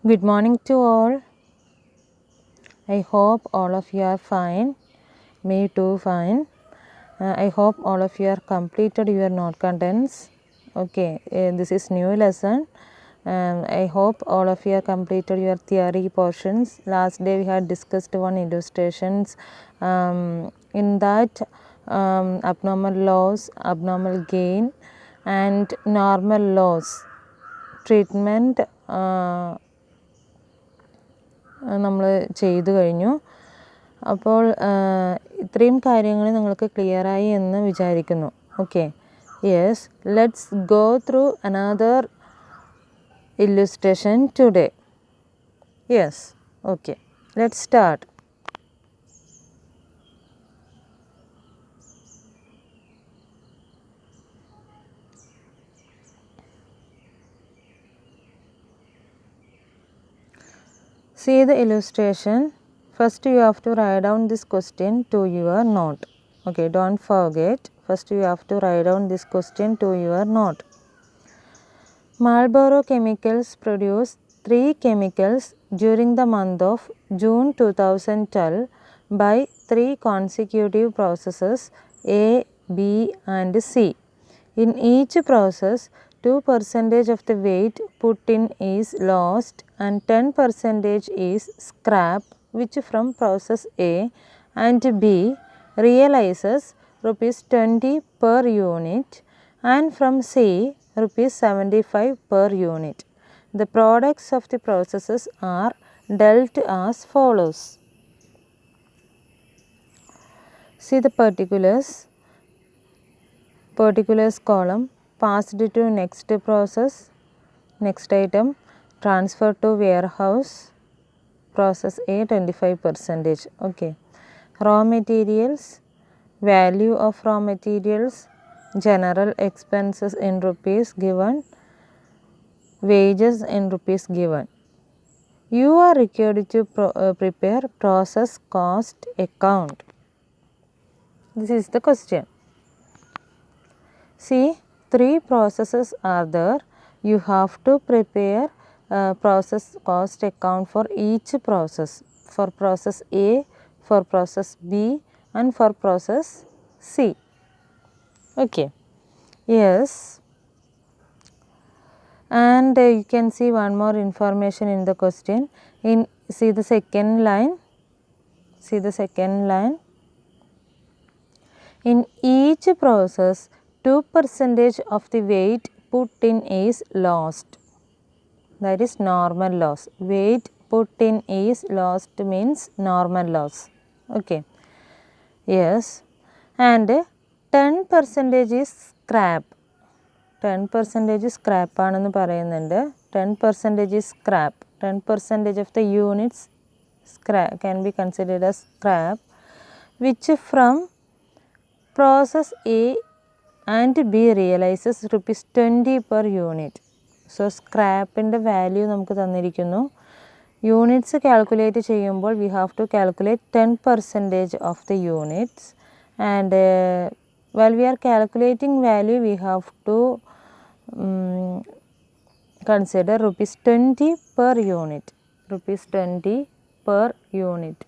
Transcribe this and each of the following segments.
Good morning to all. I hope all of you are fine. Me too fine. I hope all of you are completed your note contents. Okay, this is new lesson. I hope all of you are completed your theory portions. Last day we had discussed one illustrations. In that abnormal loss, abnormal gain and normal loss treatment നമ്മൾ ചെയ്തു കഴിഞ്ഞു. അപ്പോൾ ഇത്രയും കാര്യങ്ങൾ നിങ്ങൾക്ക് ക്ലിയറായി എന്ന് വിചാരിക്കുന്നു. Okay, yes, let's go through another illustration today. Yes, okay, let's start. See the illustration. First you have to write down this question to your note. Okay, don't forget. First you have to write down this question to your note. Marlboro Chemicals produced 3 chemicals during the month of June 2012 by 3 consecutive processes A, B and C. In each process, 2% of the weight put in is lost and 10% is scrap, which from process A and B realizes rupees 20 per unit and from C rupees 75 per unit. The products of the processes are dealt as follows. See the particulars. Particulars column, passed to next process, next item, transfer to warehouse, process A 25%. Okay, raw materials, value of raw materials, general expenses in rupees given, wages in rupees given. You are required to prepare process cost account. This is the question. See, 3 processes are there. You have to prepare process cost account for each process. For process A, for process B and for process C. Okay, yes. And you can see one more information in the question. See the second line. See the second line. In each process, 2% of the weight put in is lost. That is normal loss. Weight put in is lost means normal loss. Okay, yes. And 10% is scrap. 10% is scrap ആണെന്ന് പറയുന്നുണ്ട്. 10% is scrap. 10% of the units can be considered as scrap, which from process A and B realizes rupees 20 per unit. So സ്ക്രാപ്പിൻ്റെ value നമുക്ക് തന്നിരിക്കുന്നു. Units calculate ചെയ്യുമ്പോൾ we have to calculate 10% of the units, and while we are calculating value we have to consider rupees 20 per unit. Rupees 20 per unit.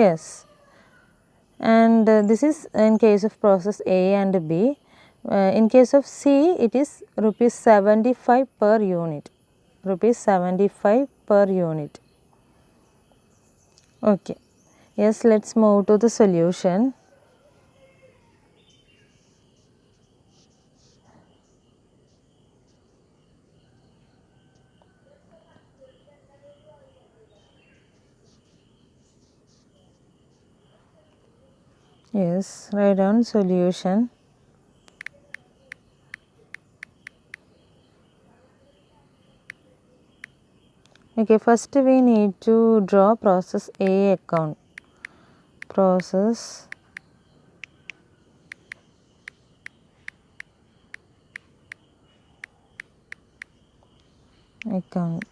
Yes. And this is in case of process A and B. In case of C, it is rupees 75 per unit. Rupees 75 per unit. Okay. Yes, let's move to the solution. Yes, write down solution. Okay, first we need to draw process A account. Process account.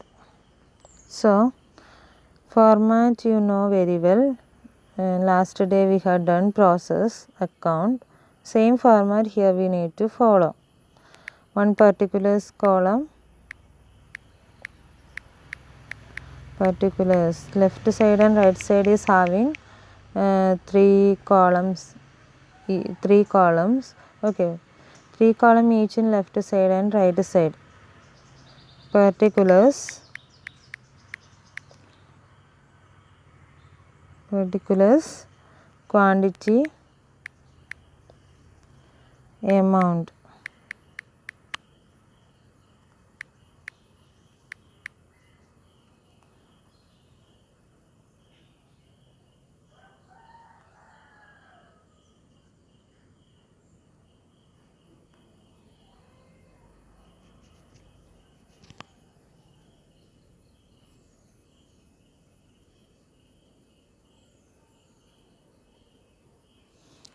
So, format you know very well. Last day we had done process account. Same format here we need to follow. One particulars column, Particulars. Left side and right side is having 3 columns. 3 columns. Okay. 3 column each in left side and right side. Particulars. Particulars. Quantity. Amount.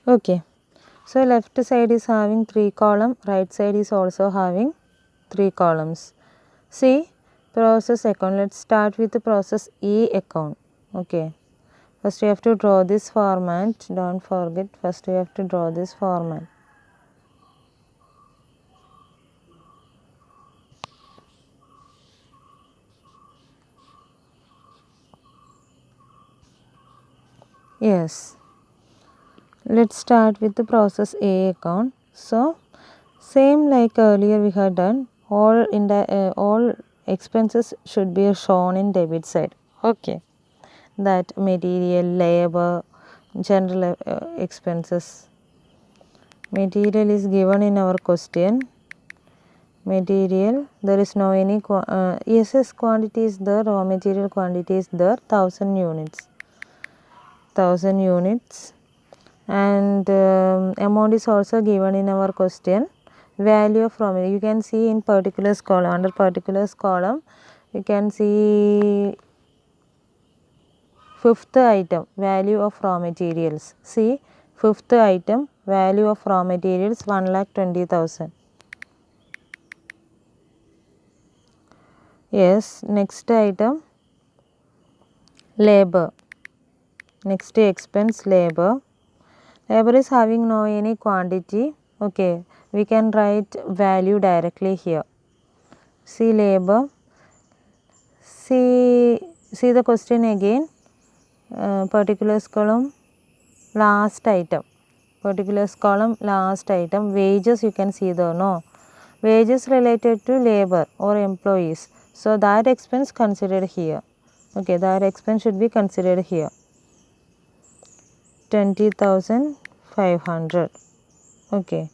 Okay. So left side is having 3 columns, right side is also having 3 columns. See, process account. Let's start with the process E account. Okay. First we have to draw this format. Don't forget, first we have to draw this format. Yes. Let's start with the process A account. So, same like earlier we had done, all expenses should be shown in debit side. Okay. That material, labor, general expenses. Material is given in our question. Material, there is no any ESS quantity is there, raw material quantity is there, 1000 units. 1000 units. And amount is also given in our question. Value of raw material, you can see in particulars column. Under particulars column you can see 5th item, value of raw materials. See, 5th item, value of raw materials 1,20,000. Yes, next item, labor. Next expense, labor. Labor is having no any quantity. Okay, we can write value directly here. See labor. See the question again. Particulars column, last item. Particulars column, last item. Wages you can see there, no. Wages related to labor or employees. So that expense considered here. Okay, that expense should be considered here. 20,500. Okay,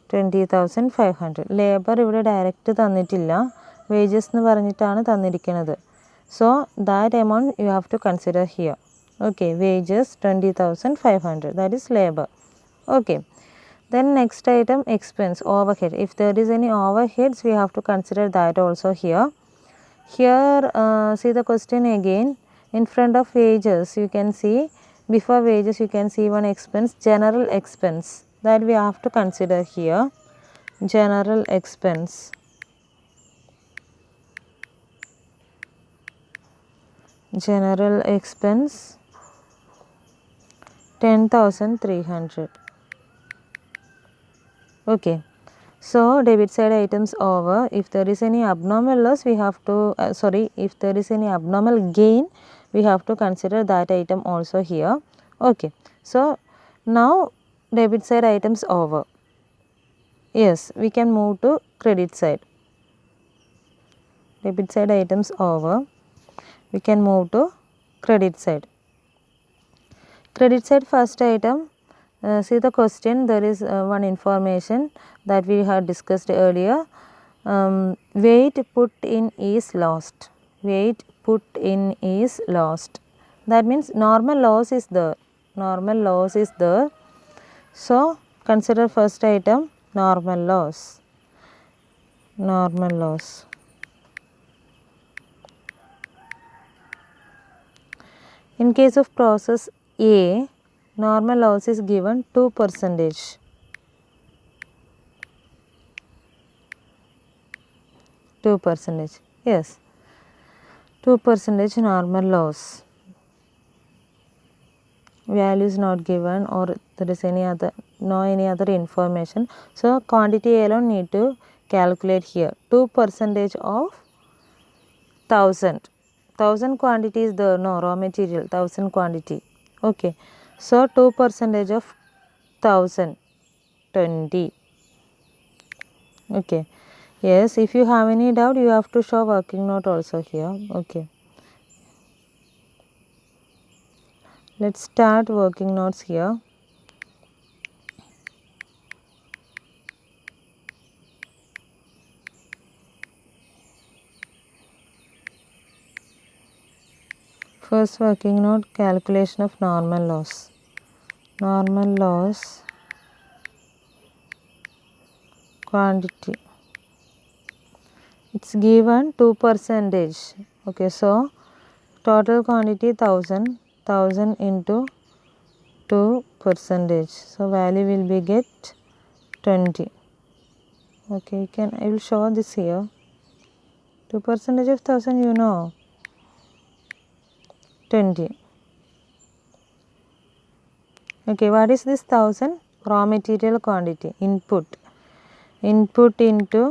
20,500. Labor ഇവിടെ direct തന്നിട്ടില്ല, wages എന്ന് പറഞ്ഞിട്ടാണ് തന്നിരിക്കുന്നത്. So that amount you have to consider here. Okay, wages 20,500, that is labor. Okay, then next item, expense, overhead. If there is any overheads, we have to consider that also here. Here see the question again. In front of wages you can see, before wages you can see one expense, general expense, that we have to consider here. General expense. General expense 10,300. Okay, so debit side items over. If there is any abnormal loss, we have to if there is any abnormal gain, we have to consider that item also here. Okay, so now debit side items over. Yes, we can move to credit side. Debit side items over, we can move to credit side. Credit side, first item, see the question, there is one information that we had discussed earlier. Weight put in is lost. Weight put in is lost. That means normal loss is there. Normal loss is there. So consider first item, normal loss. Normal loss. In case of process A, normal loss is given 2%. 2%. Yes, 2% normal loss. Value is not given, or there is any other information. So quantity alone need to calculate here. 2% of 1000. 1000 quantity is there, no, raw material 1000 quantity. Okay, so 2% of 1000, 20. Okay, yes, if you have any doubt you have to show working note also here. Okay, let's start working notes here. First working note, calculation of normal loss. Normal loss quantity. It's given 2%. Okay, so total quantity 1000 into 2%. So value will be get 20. Okay, I will show this here. 2% of 1000, you know, 20. Okay, what is this 1000? Raw material quantity, input. Input into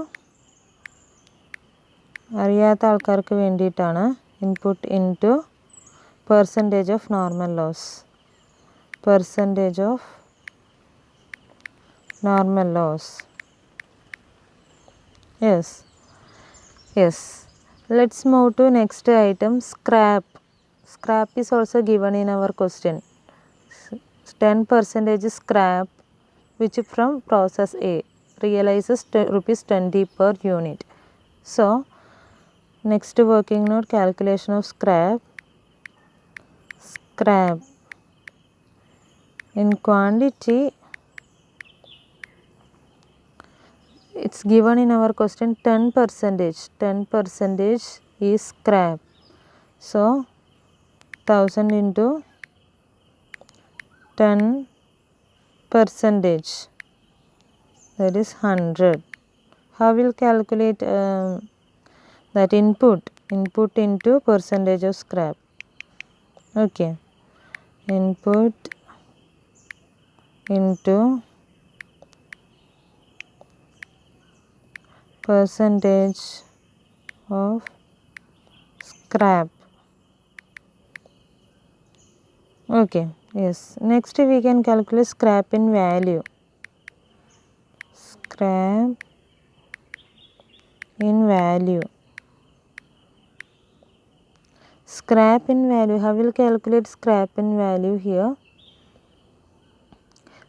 അറിയാത്ത ആൾക്കാർക്ക് വേണ്ടിയിട്ടാണ്. Input into percentage of normal loss. Percentage of normal loss. Yes. Yes. Let's move to next item, scrap. Scrap is also given in our question. 10% scrap which from process A realizes rupees 20 per unit. So next working note, calculation of scrap. Scrap in quantity, it's given in our question 10%. 10% is scrap. So 1000 into 10%, that is 100. How will calculate that input into percentage of scrap? Okay, input into percentage of scrap. Okay, yes, next we can calculate scrap in value. Scrap in value. Scrap in value, how will calculate scrap in value here?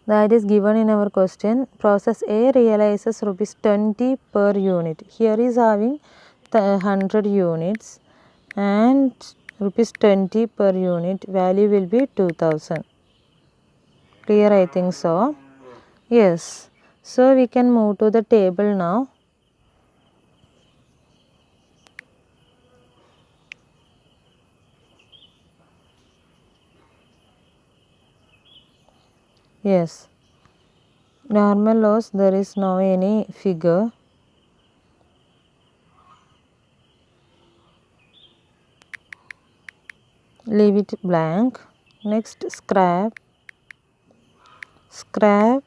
That is given in our question. Process A realizes rupees 20 per unit. Here is having 100 units and rupees 20 per unit. Value will be 2000. Clear, I think so. Yes. So we can move to the table now. Yes. Normal loss, there is no any figure. Leave it blank. Next, scrap. Scrap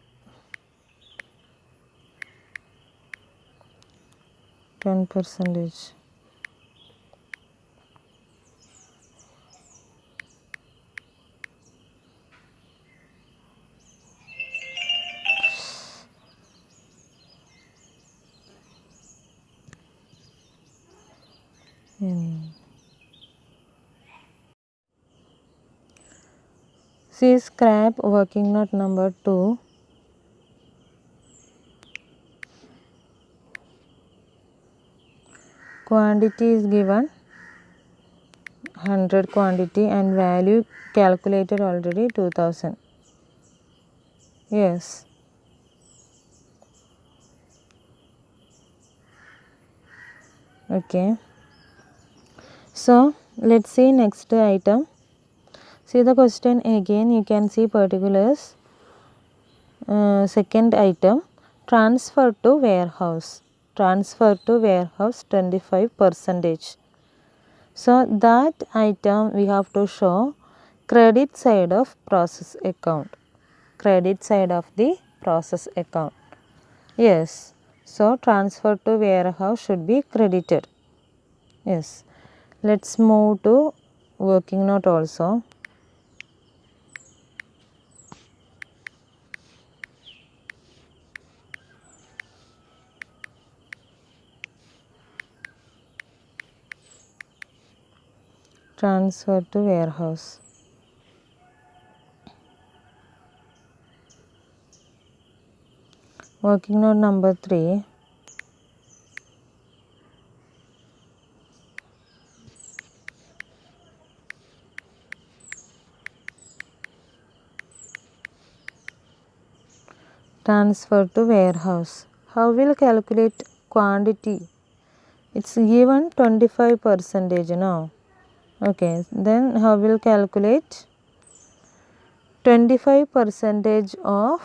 10%. See scrap working note number 2. Quantity is given 100 quantity and value calculated already 2000. Yes. Okay. So let's see next item. See the question again, you can see particulars. Second item, transfer to warehouse. Transfer to warehouse 25%. So that item we have to show credit side of process account. Credit side of the process account. Yes. So transfer to warehouse should be credited. Yes. Let's move to working note also. Transfer to warehouse. Working note number 3. Transfer to warehouse. How will calculate quantity? It's given 25%, no? Okay, then how will calculate 25% of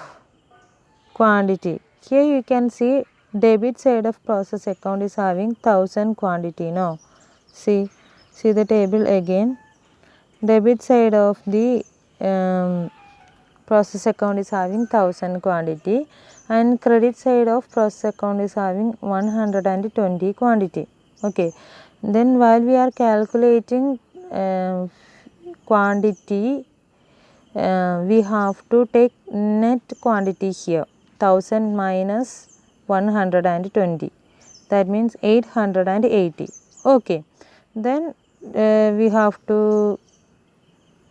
quantity? Here you can see debit side of process account is having 1000 quantity, no? See the table again. Debit side of the process account is having 1000 quantity and credit side of process account is having 120 quantity. Okay, then while we are calculating quantity, we have to take net quantity here. 1000 minus 120, that means 880. Okay, then we have to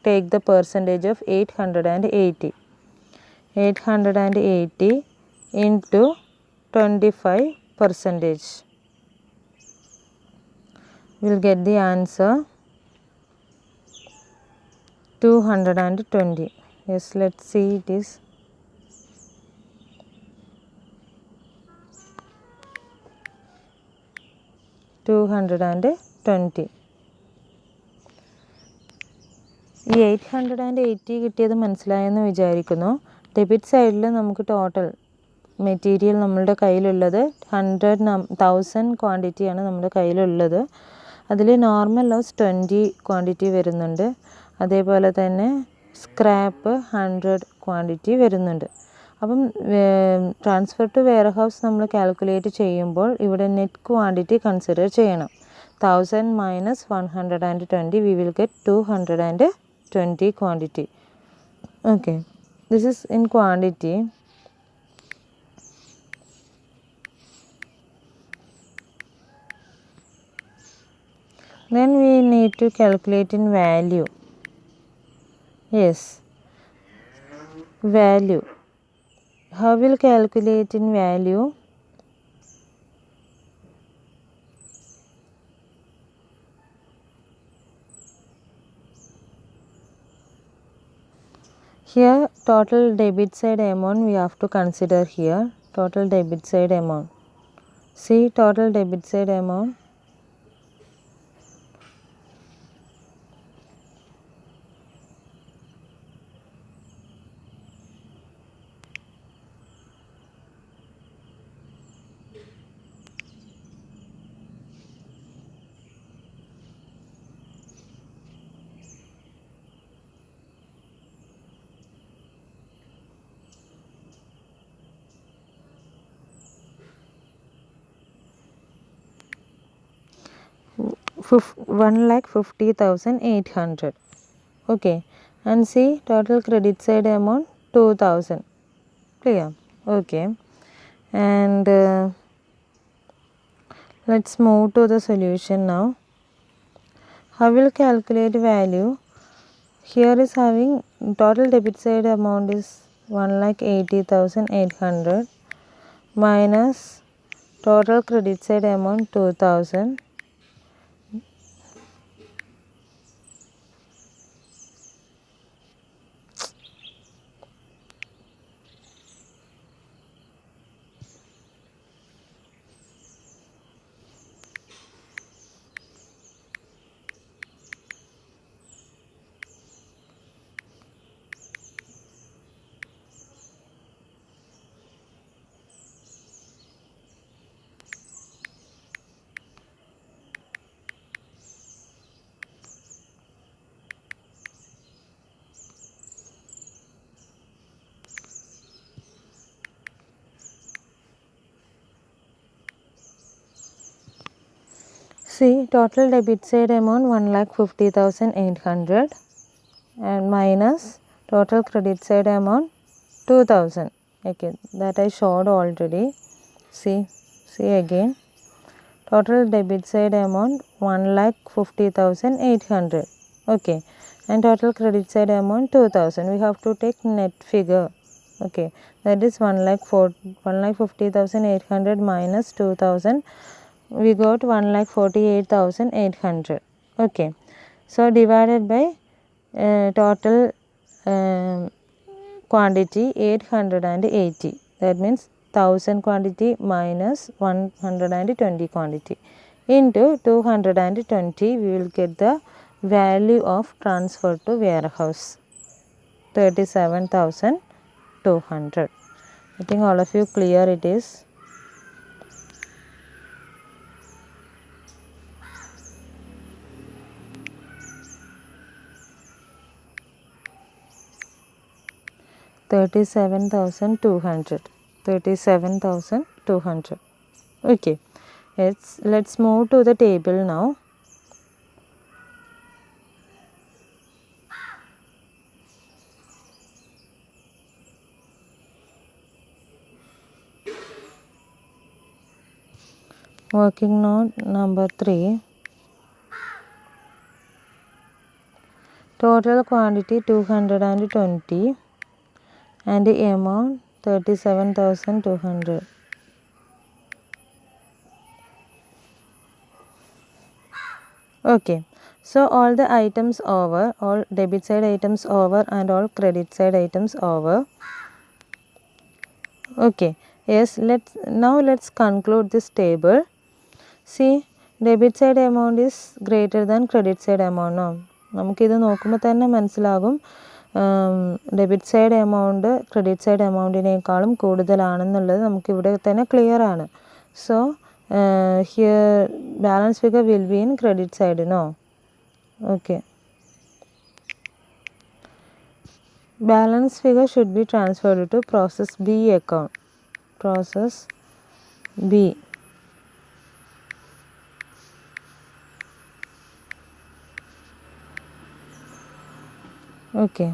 take the percentage of 880. 880 into 25%. We'll get the answer 220. Yes, let's see it is. $220. ഈ 880 കിട്ടിയത് മനസ്സിലായെന്ന് വിചാരിക്കുന്നു. Debit സൈഡിൽ നമുക്ക് total material നമ്മളുടെ കയ്യിലുള്ളത് 1000 ക്വാണ്ടിറ്റിയാണ് നമ്മുടെ കയ്യിലുള്ളത്. അതിൽ നോർമൽ ലോസ് 20 ക്വാണ്ടിറ്റി വരുന്നുണ്ട്. അതേപോലെ തന്നെ സ്ക്രാപ്പ് 100 ക്വാണ്ടിറ്റി വരുന്നുണ്ട്. അപ്പം ട്രാൻസ്ഫർ ടു വെയർഹൗസ് നമ്മൾ കാൽക്കുലേറ്റ് ചെയ്യുമ്പോൾ ഇവിടെ നെറ്റ് ക്വാണ്ടിറ്റി കൺസിഡർ ചെയ്യണം. 1000 minus 120, we will get 220 quantity. Okay, this is in quantity. Then we need to calculate in value. Yes, value. How will calculate in value? Here total debit side amount we have to consider here. Total debit side amount. See total debit side amount. One lakh 50,800. Okay, and see total credit side amount 2000. Clear? Okay, and let's move to the solution now. How will calculate value? Here is having total debit side amount is 1,80,800 minus total credit side amount 2000. See, total debit side amount 1,50,800 and minus total credit side amount 2,000. Okay, that I showed already. See again. Total debit side amount 1,50,800. Okay, and total credit side amount 2,000. We have to take net figure. Okay, that is 1,50,800 minus 2,000. We got 1,48,800. Okay, so divided by total quantity 880. That means 1000 quantity minus 120 quantity into 220. We will get the value of transfer to warehouse 37,200. I think all of you clear it is. $37,200. Okay, let's move to the table now. Working note number 3. Total quantity 220 and the amount 37,200. Okay, so all the items over, all debit side items over and all credit side items over. Okay, yes, let's conclude this table. See, debit side amount is greater than credit side amount. No, നമുക്കിത് നോക്കുമ്പോൾ തന്നെ മനസ്സിലാകും debit side amount credit side എമൗണ്ടിനേക്കാളും കൂടുതലാണെന്നുള്ളത് നമുക്കിവിടെ തന്നെ clear ആണ്. So here balance figure will be in credit side. No, okay, balance figure should be transferred to process B account. Process B. Okay.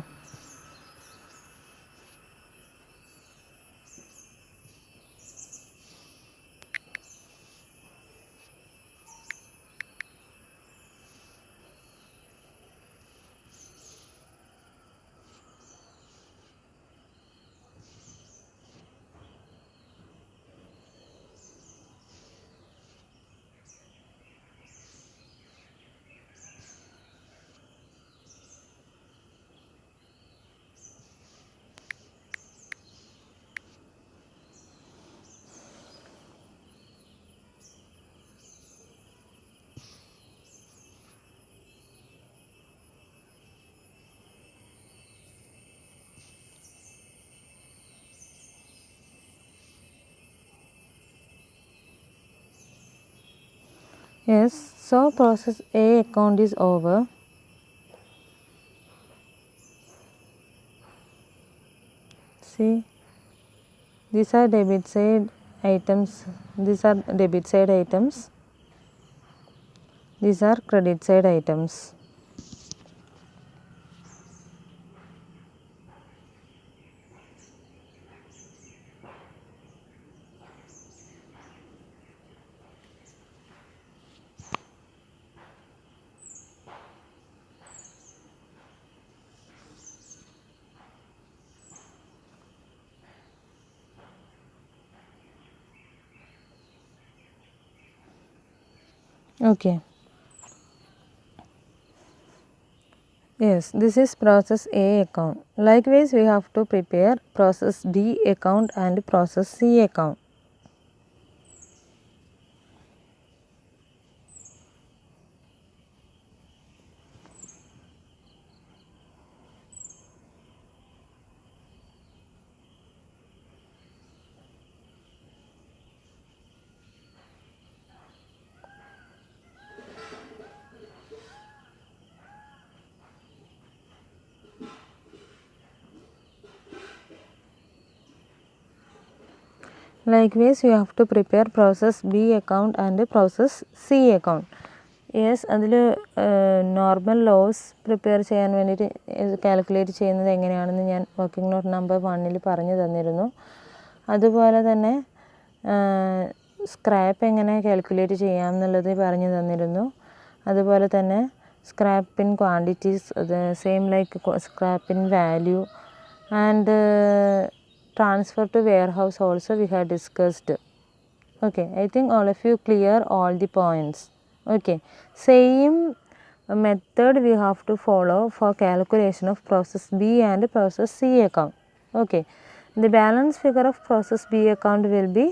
Yes, so process A account is over. See, these are debit side items. These are debit side items. These are credit side items. Okay. Yes, this is process A account. Likewise, we have to prepare process D account and process C account. Likewise, you have to prepare process B account and process C account. Yes, അതിൽ normal loss prepare ചെയ്യാൻ വേണ്ടിയിട്ട് calculate ചെയ്യുന്നത് എങ്ങനെയാണെന്ന് ഞാൻ working not number 1 പറഞ്ഞു തന്നിരുന്നു. അതുപോലെ തന്നെ സ്ക്രാപ്പ് എങ്ങനെ കാൽക്കുലേറ്റ് ചെയ്യാം എന്നുള്ളത് പറഞ്ഞു തന്നിരുന്നു. അതുപോലെ തന്നെ scrap in quantities, same like scrap in value and transfer to warehouse also we have discussed. Okay, I think all of you clear all the points. Okay, same method we have to follow for calculation of process B and process C account. Okay, the balance figure of process B account will be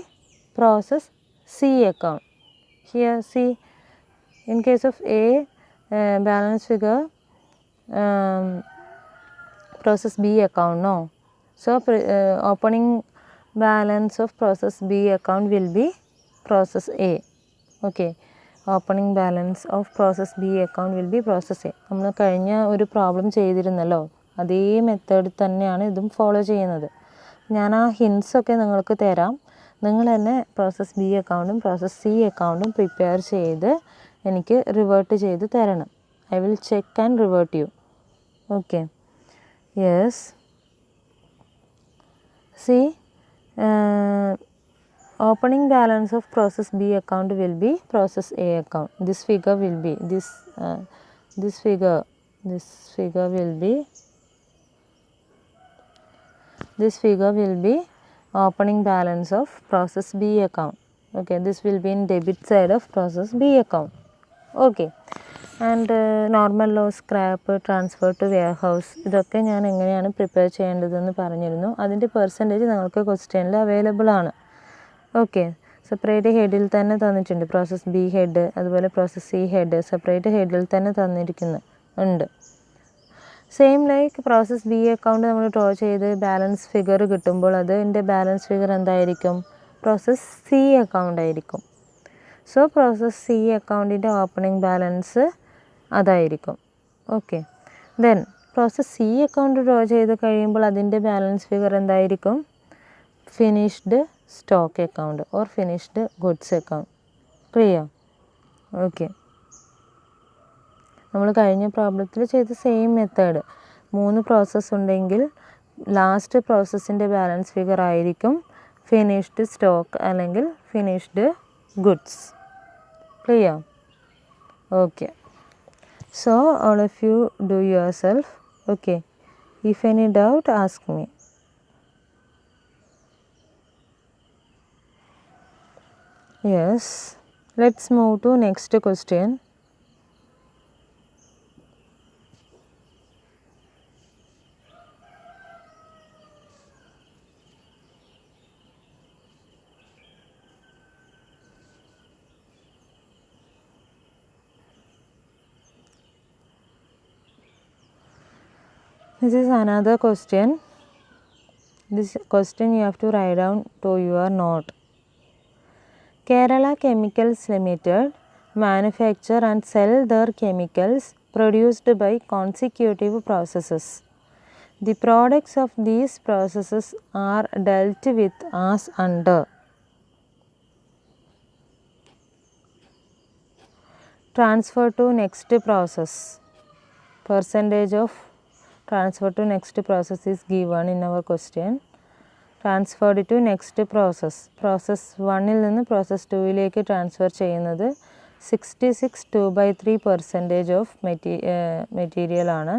process C account. Here see, in case of A, balance figure process B account, no. So opening balance of process B account will be process A. Okay, opening balance of process B account will be process A. നമ്മൾ കഴിഞ്ഞ ഒരു problem ചെയ്തിരുന്നല്ലോ, അതേ method തന്നെയാണ് ഇതും follow ചെയ്യുന്നത്. ഞാൻ ആ ഹിൻസൊക്കെ നിങ്ങൾക്ക് തരാം. നിങ്ങൾ തന്നെ പ്രോസസ് ബി അക്കൗണ്ടും പ്രോസസ് സി അക്കൗണ്ടും പ്രിപ്പയർ ചെയ്ത് എനിക്ക് റിവേർട്ട് ചെയ്ത് തരണം. I will check and revert you. Okay, yes. C, opening balance of process B account will be process A account. This figure will be this figure will be opening balance of process B account. Okay, this will be in debit side of process B account. Okay, and normal loss, scrap, transfer to warehouse, ഇതൊക്കെ ഞാൻ എങ്ങനെയാണ് prepare ചെയ്യേണ്ടതെന്ന് പറഞ്ഞിരുന്നു. അതിൻ്റെ percentage നിങ്ങൾക്ക് ക്വസ്റ്റ്യനിൽ available ആണ്. Okay, separate ഹെഡിൽ തന്നെ തന്നിട്ടുണ്ട്. പ്രോസസ് ബി ഹെഡ്, അതുപോലെ പ്രോസസ് സി ഹെഡ് സെപ്പറേറ്റ് ഹെഡിൽ തന്നെ തന്നിരിക്കുന്നുണ്ട്. Same like process B account നമ്മൾ ഡ്രോ ചെയ്ത് ബാലൻസ് ഫിഗർ കിട്ടുമ്പോൾ അതിൻ്റെ ബാലൻസ് ഫിഗർ എന്തായിരിക്കും? പ്രോസസ് സി അക്കൗണ്ട് ആയിരിക്കും. സോ പ്രോസസ് സി അക്കൗണ്ടിൻ്റെ ഓപ്പണിംഗ് ബാലൻസ് അതായിരിക്കും. Okay, then process C account draw ചെയ്ത് കഴിയുമ്പോൾ അതിൻ്റെ ബാലൻസ് ഫിഗർ എന്തായിരിക്കും? Finished stock account or finished goods account. Clear? Okay, നമ്മൾ കഴിഞ്ഞ പ്രോബ്ലത്തിൽ ചെയ്ത സെയിം മെത്തേഡ്. 3 പ്രോസസ്സ് ഉണ്ടെങ്കിൽ ലാസ്റ്റ് പ്രോസസ്സിൻ്റെ ബാലൻസ് ഫിഗർ ആയിരിക്കും ഫിനിഷ്ഡ് സ്റ്റോക്ക് അല്ലെങ്കിൽ finished goods. Clear? Okay, so all of you do yourself. Okay, if any doubt ask me. Yes, let's move to next question. This is another question. This question you have to write down to your note. Kerala Chemicals Limited manufacture and sell their chemicals produced by consecutive processes. The products of these processes are dealt with as under. Transfer to next process. Percentage of transfer to next process is given in our question. Transferred to next process. Process 1-ൽ നിന്ന് process 2-ലേക്ക് transfer ചെയ്യുന്നത് 66 2/3% of material ആണ്.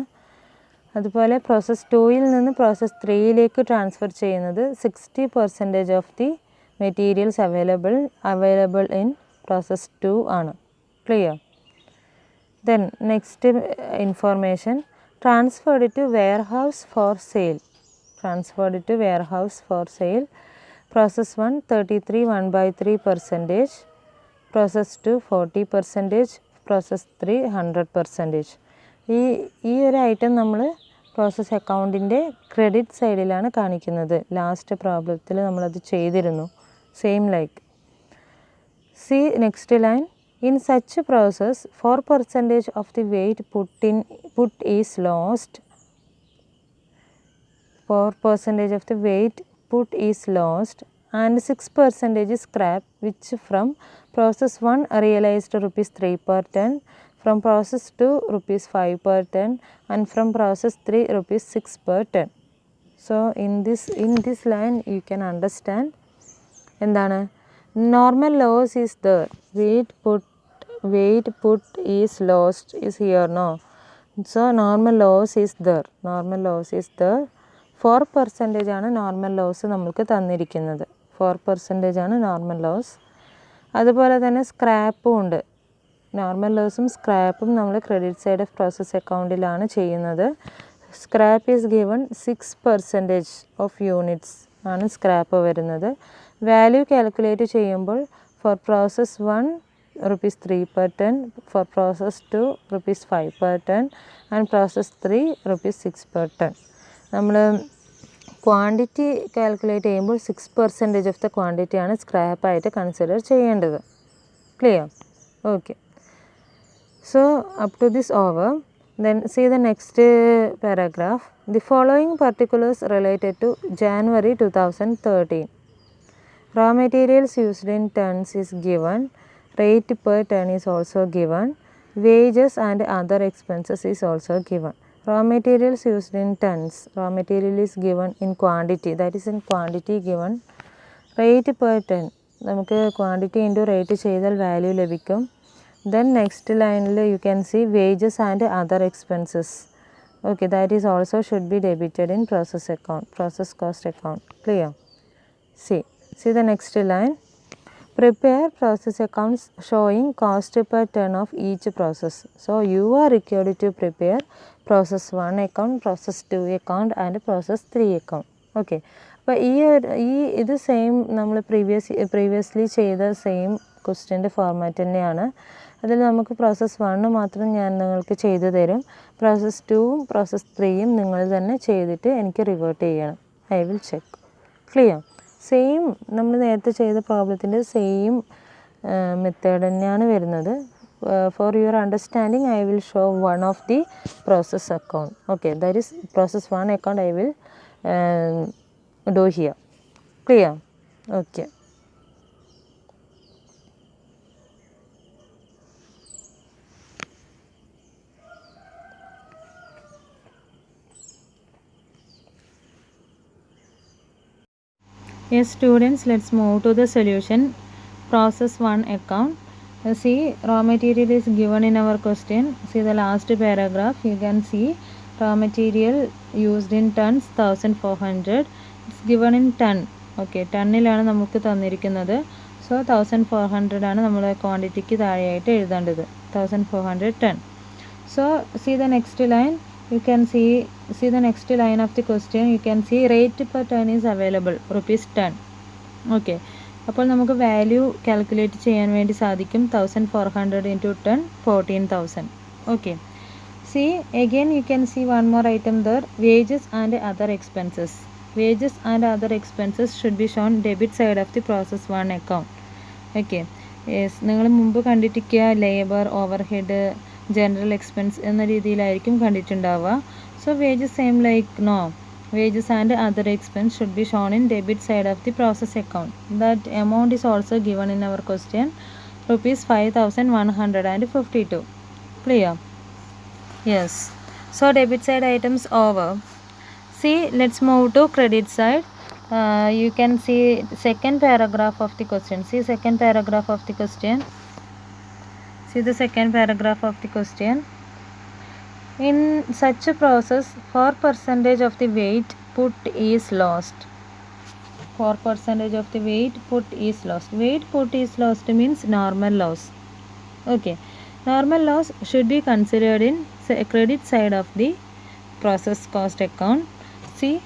അതുപോലെ process 2-ൽ നിന്ന് process 3-ലേക്ക് transfer ചെയ്യുന്നത് 60% of the materials available in process 2 ആണ്. Clear? Then next information, transferred to warehouse for sale. Transferred to warehouse for sale. Process 1 33 1/3%, process 2 40%, process 3 100%. ഈ ഒരു item നമ്മൾ process അക്കൗണ്ടിൻ്റെ ക്രെഡിറ്റ് സൈഡിലാണ് കാണിക്കുന്നത്. ലാസ്റ്റ് പ്രോബ്ലത്തിൽ നമ്മളത് ചെയ്തിരുന്നു. Same like. C next line. In such a process, 4% of the weight put is lost. 4% of the weight put is lost and 6% is scrap, which from process 1 realized rupees 3 per ton, from process 2 rupees 5 per ton, and from process 3 rupees 6 per ton. So in this line you can understand എന്താണ് normal loss is there, weight put is lost is here, no. So normal loss is there, 4% ആണ് normal loss നമുക്ക് തന്നിരിക്കുന്നത്, 4% ആണ് normal loss. അതുപോലെ തന്നെ സ്ക്രാപ്പും ഉണ്ട്, normal ലോസും സ്ക്രാപ്പും നമ്മൾ credit side of process അക്കൗണ്ടിലാണ് ചെയ്യുന്നത്. Scrap is given 6% of units ആണ് സ്ക്രാപ്പ് വരുന്നത്. വാല്യൂ കാൽക്കുലേറ്റ് ചെയ്യുമ്പോൾ four process 1 rupees 3 per ton, for process 2 rupees 5 per ton, and process 3 rupees 6 per ton. നമ്മൾ ക്വാണ്ടിറ്റി കാൽക്കുലേറ്റ് ചെയ്യുമ്പോൾ 6% ഓഫ് ദ ക്വാണ്ടിറ്റിയാണ് സ്ക്രാപ്പായിട്ട് കൺസിഡർ ചെയ്യേണ്ടത്. Clear? Okay. So up to this over, then see the next paragraph. The following particulars related to January 2013. Raw materials used in tons is given, rate per ton is also given, wages and other expenses is also given. Raw materials used in tons, raw material is given in quantity, that is in quantity given. Rate per ton, നമുക്ക് quantity into rate ചെയ്താൽ value ലഭിക്കും. Then next line you can see wages and other expenses. Okay, that is also should be debited in process account, process cost account. Clear? See the next line. Prepare process accounts showing cost per ton of each process. So you are required to prepare process 1 account, process 2 account and process 3 account. Okay, അപ്പോൾ ഇത് same നമ്മൾ previously ചെയ്ത same ക്വസ്റ്റ്യൻ്റെ format തന്നെയാണ്. അതിൽ നമുക്ക് process 1 മാത്രം ഞാൻ നിങ്ങൾക്ക് ചെയ്തു തരും, പ്രോസസ് 2ഉം പ്രോസസ് 3യും നിങ്ങൾ തന്നെ ചെയ്തിട്ട് എനിക്ക് റിവേർട്ട് ചെയ്യണം. I will check. Clear? Same നമ്മൾ നേരത്തെ ചെയ്ത പ്രോബ്ലത്തിൻ്റെ സെയിം മെത്തേഡ് തന്നെയാണ് വരുന്നത്. For your understanding I will show one of the process account. Okay, that is process 1 account I will do here. Clear? Okay. Yes students, let's move to the solution. Process 1 account. See, raw material is given in our question. See the last paragraph, you can see raw material used in tons 1400. It's given in ton. Okay, ടണ്ണിലാണ് നമുക്ക് തന്നിരിക്കുന്നത്. So 1400 ആണ് നമ്മുടെ ക്വാണ്ടിറ്റിക്ക് താഴെയായിട്ട് എഴുതേണ്ടത്, 1400 ton. So see the next line. You can see the next line of the question. You can see rate per ton is available, rupees 10. Okay, അപ്പോൾ നമുക്ക് value calculate ചെയ്യാൻ വേണ്ടി സാധിക്കും. 1400 into 10, 14,000. Okay, see again you can see one more item there, wages and other expenses. Wages and other expenses should be shown debit side of the process 1 account. Okay, yes, നിങ്ങൾ മുമ്പ് കണ്ടിട്ടിരിക്കുക labour, overhead, general expense എന്ന രീതിയിലായിരിക്കും കണ്ടിട്ടുണ്ടാവുക. So wages same like no, wages and other expense should be shown in debit side of the process account. That amount is also given in our question, rupees 5,152. Clear? Yes. So debit side items over. See, let's move to credit side. You can see second paragraph of the question. See second paragraph of the question. See the second paragraph of the question. In such a process, 4% of the weight put is lost. 4% of the weight put is lost. Weight put is lost means normal loss. Okay, normal loss should be considered in credit side of the process cost account. See,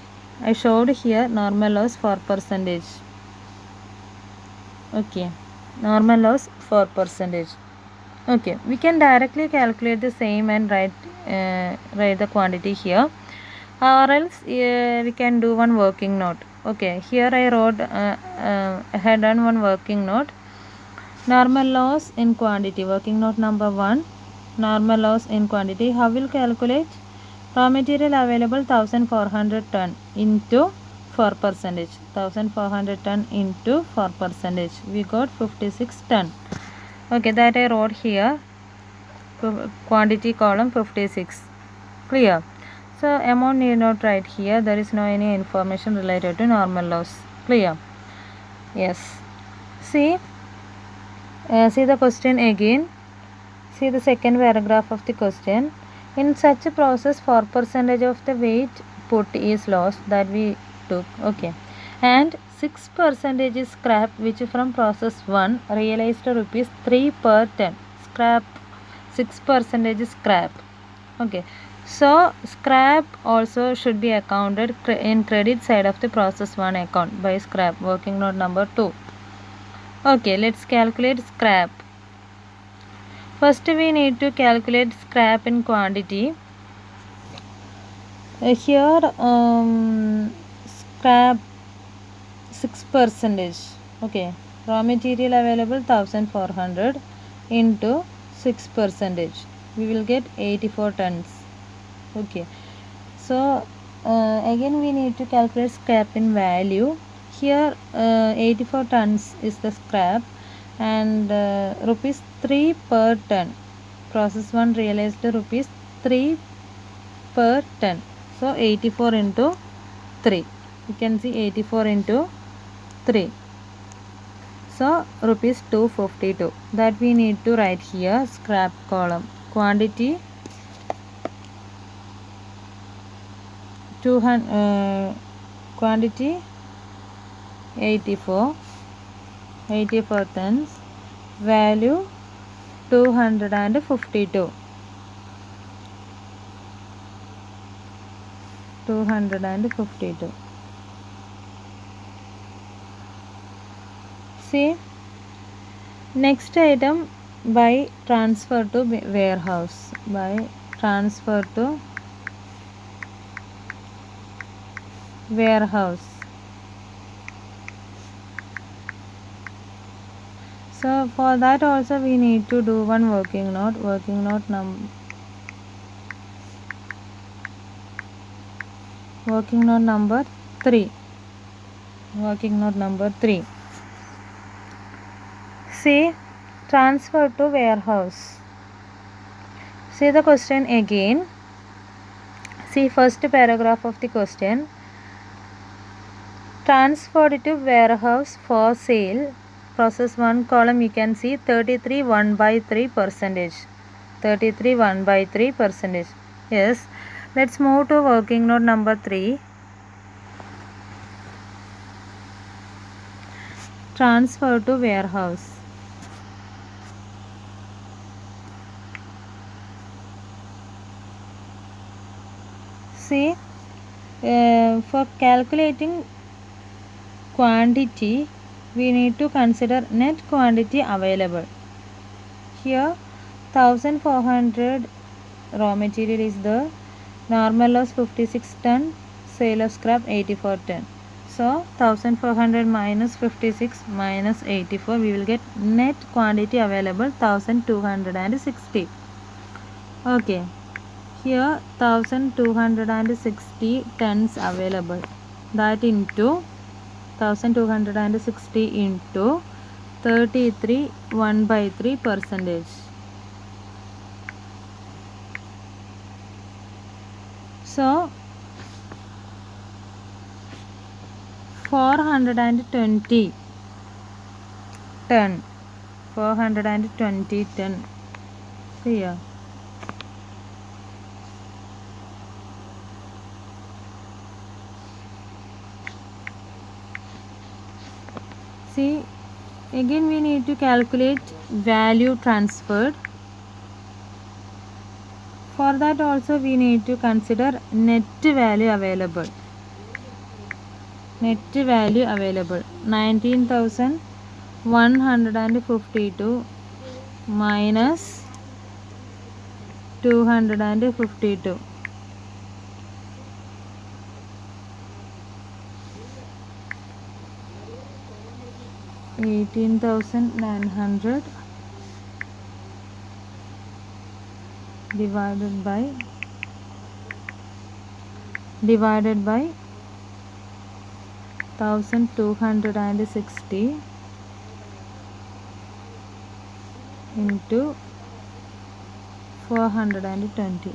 I showed here normal loss 4%. Okay, normal loss 4%. Okay, we can directly calculate the same and write the quantity here, or else we can do one working note. Okay, here I wrote had done one working note. Normal loss in quantity, working note number 1, normal loss in quantity. How will calculate? Raw material available 1400 ton into 4%. 1400 ton into 4%. We got 56 ton. Okay, that I wrote here. Quantity column 56. Clear? So amount need not write here. There is no any information related to normal loss. Clear? Yes. See the question again. See the second paragraph of the question. In such a process, 4% of the weight put is lost that we took. Okay. And 6% is scrap, which from process 1 realized rupees 3 per ton. Scrap, 6% is scrap. Okay. So scrap also should be accounted in credit side of the process 1 account by scrap. Working note number 2. Okay, let's calculate scrap. First we need to calculate scrap in quantity. Here scrap 6%. Okay, raw material available 1400 into 6%. We will get 84 tons. Okay, so again we need to calculate scrap in value. Here 84 tons is the scrap and rupees 3 per ton. Process 1 realized rupees 3 per ton. So 84 into 3. You can see 84 into 3. So rupees 252. That we need to write here. Scrap column. Quantity 200. Quantity 84 tons, value 252. 252. See, next item, by transfer to warehouse. By transfer to warehouse. So for that also we need to do one working note. Working note number 3. Working note number 3. See, transfer to warehouse. See the question again. See first paragraph of the question. Transferred to warehouse for sale. Process 1 column you can see 33 1/3%. 33 1/3%. Yes. Let's move to working note number 3. Transfer to warehouse. See, for calculating quantity, we need to consider net quantity available. Here 1400 raw material is the normal loss 56 ton, sale of scrap 84 ton. So 1400 minus 56 minus 84, we will get net quantity available 1260. Okay, here 1260 tons available. That into 1260 into 33 1/3%. So 420 ton. 420 ton. Here. See, again we need to calculate value transferred. For that also we need to consider net value available. Net value available 19,152 minus 252. 18,900 divided by 1260 into 420.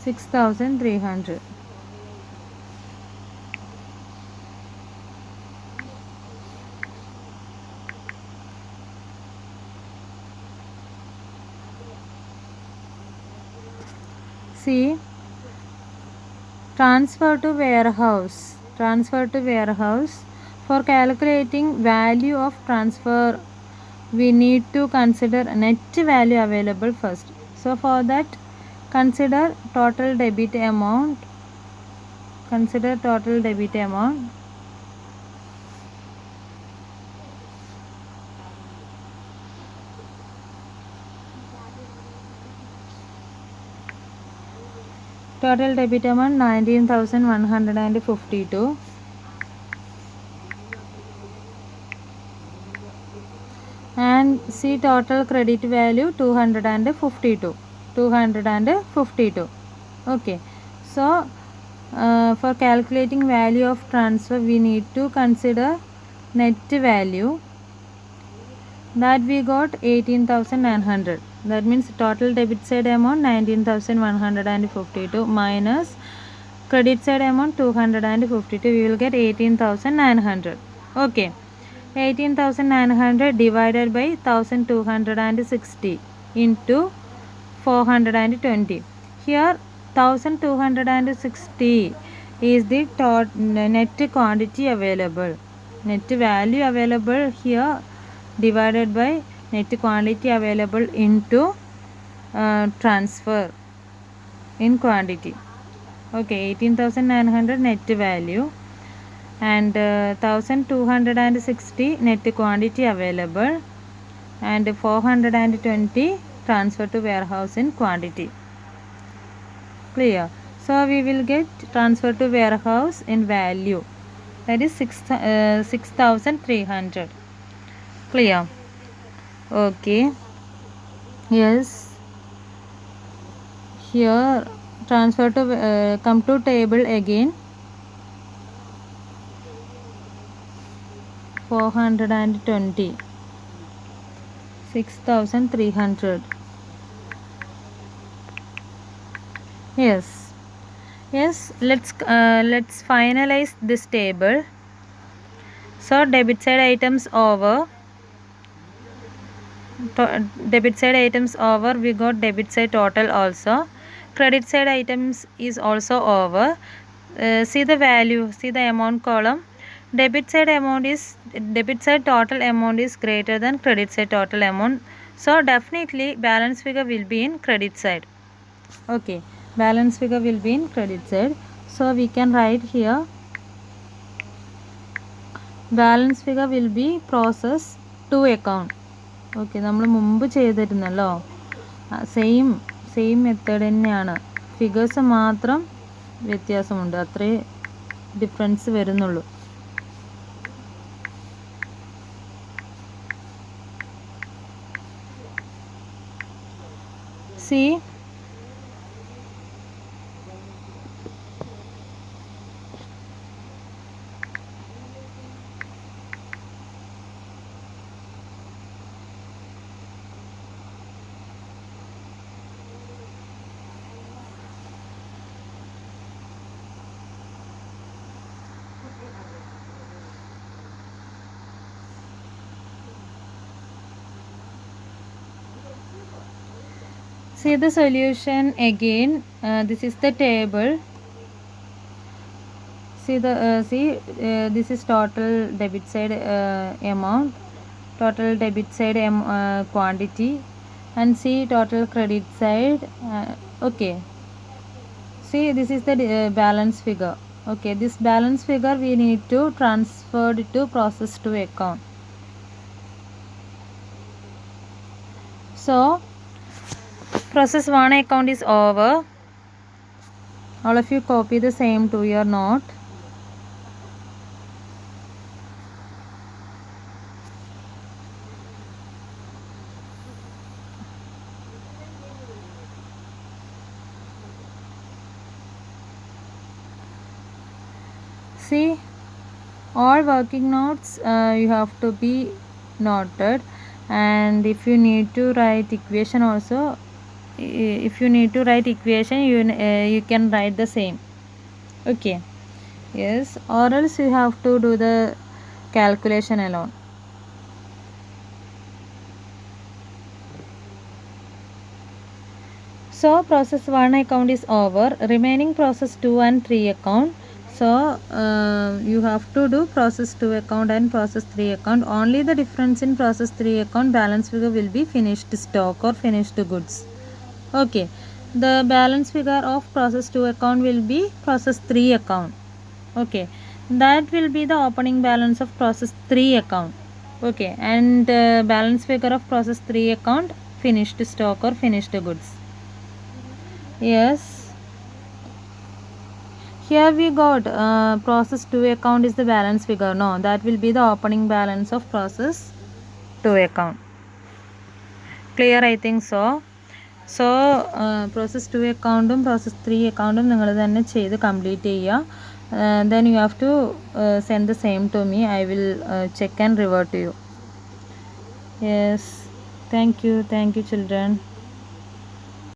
6,300. See, transfer to warehouse. Transfer to warehouse. For calculating value of transfer, we need to consider net value available first. So for that, consider total debit amount. Consider total debit amount. Total debit amount 19,152. And see total credit value 252. 252. Okay. So for calculating value of transfer, we need to consider net value. That we got 18,900. That means total debit side amount 19,152 minus credit side amount 252. We will get 18,900. Okay. 18,900 divided by 1,260 into 420. Here 1,260 is the net quantity available. Net value available here divided by net quantity available into transfer in quantity. Okay, 18,900 net value and 1,260 net quantity available and 420 transfer to warehouse in quantity. Clear? So we will get transfer to warehouse in value, that is 6,300. Clear? Okay. Yes. Here transfer to come to table again. 420. 6,300. Yes. Yes. Let's finalize this table. So debit side items over. Debit side items over. We got debit side total also. Credit side items is also over. See the value. See the amount column. Debit side total amount is greater than credit side total amount. So definitely balance figure will be in credit side. Okay, balance figure will be in credit side. So we can write here balance figure will be process to account. Okay, നമ്മൾ മുമ്പ് ചെയ്തിരുന്നല്ലോ same method തന്നെയാണ്, figures മാത്രം വ്യത്യാസമുണ്ട്, അത്രേ difference വരുന്നുള്ളൂ. See, see the solution again. This is the table. See this is total debit side amount, total debit side quantity, and see total credit side. Okay, see this is the balance figure. Okay, this balance figure we need to transfer it to process to account. So process 1 account is over. All of you copy the same to your note. See, all working notes you have to be noted, and if you need to write equation also, if you need to write equation, you can write the same. Okay, yes, or else you have to do the calculation alone. So process 1 account is over, remaining process 2 and 3 account. So you have to do process 2 account and process 3 account. Only the difference in process 3 account balance figure will be finished stock or finished goods. Okay, the balance figure of process 2 account will be process 3 account. Okay, that will be the opening balance of process 3 account. Okay, and balance figure of process 3 account finished stock or finished goods. Yes, here we got process 2 account is the balance figure. No, that will be the opening balance of process 2 account. Clear, I think so. So process 2 accountum process 3 accountum നിങ്ങൾ തന്നെ ചെയ്ത് complete ചെയ്യുക. Then you have to send the same to me. I will check and revert to you. Yes, thank you children.